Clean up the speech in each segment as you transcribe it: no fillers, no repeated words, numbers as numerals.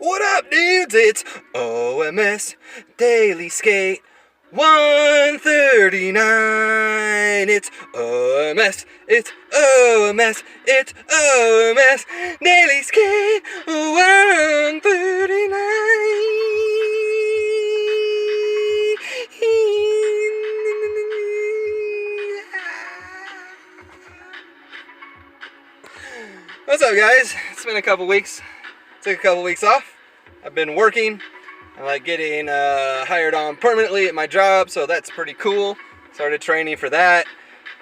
What up, dudes? It's OMS Daily Skate 139. It's OMS, it's OMS, it's OMS Daily Skate 139. What's up, guys? It's been a couple weeks. Took a couple weeks off. I've been working. I like getting hired on permanently at my job, so that's pretty cool. Started training for that.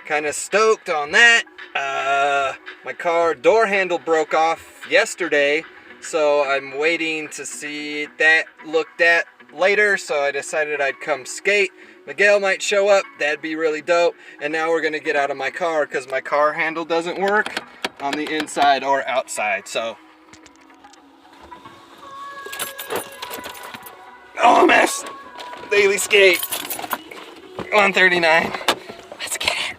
Kind of stoked on that. My car door handle broke off yesterday, so I'm waiting to see that looked at later, so I decided I'd come skate. Miguel might show up. That'd be really dope. And now we're gonna get out of my car because my car handle doesn't work on the inside or outside. So OMS Daily Skate 139. Let's get it.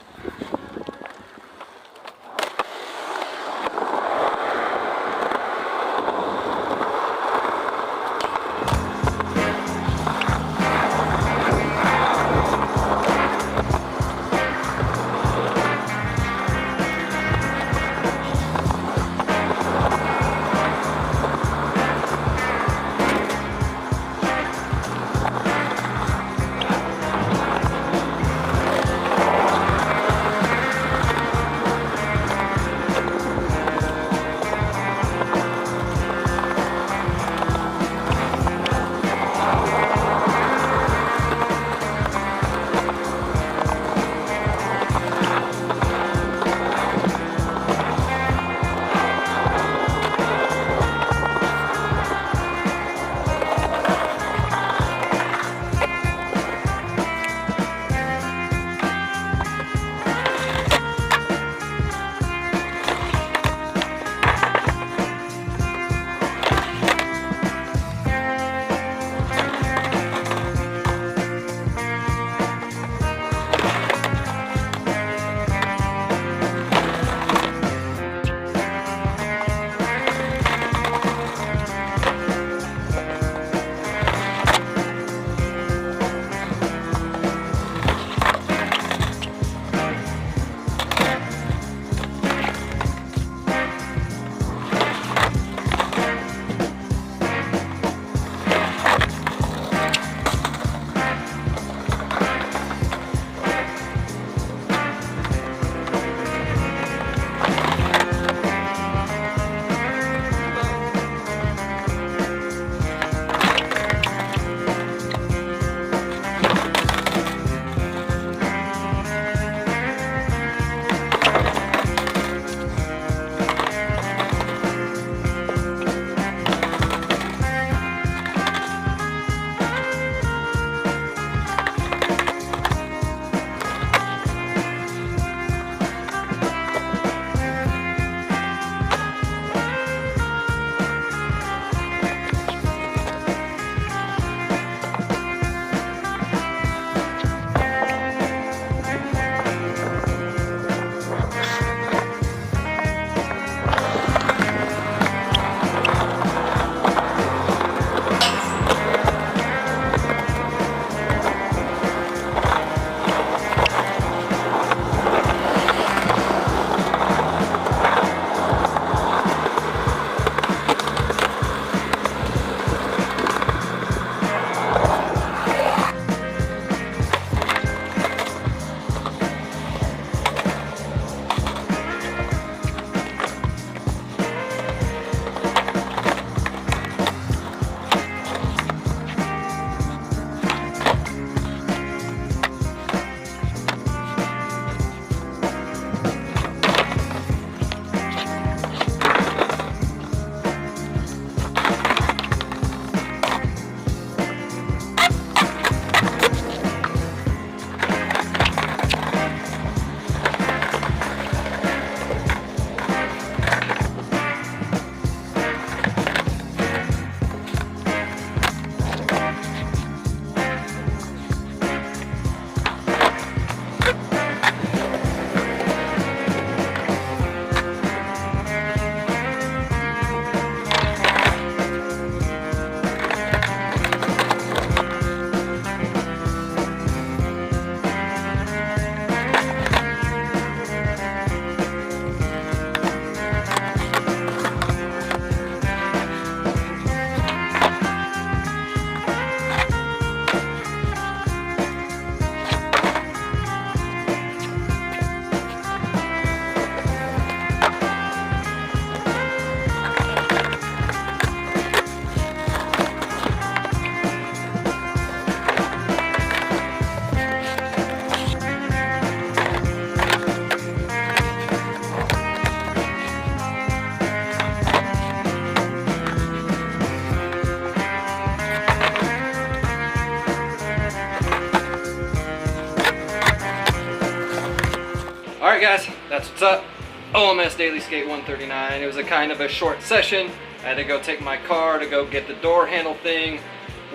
guys, that's what's up. OMS Daily Skate 139. It was a kind of a short session. I had to go take my car to go get the door handle thing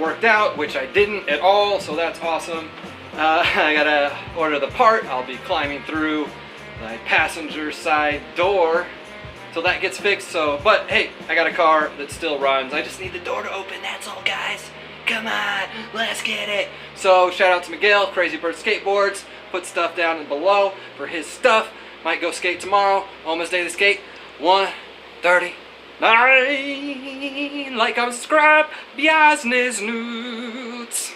worked out, which I didn't at all, so that's awesome. I gotta order the part. I'll be climbing through my passenger side door till that gets fixed. So, but hey, I got a car that still runs. I just need the door to open, that's all, guys. Come on, let's get it. So shout out to Miguel, Crazy Bird Skateboards. Put stuff down below for his stuff. Might go skate tomorrow. Almost Daily Skate 139. Like, comment, subscribe. Business Nudes.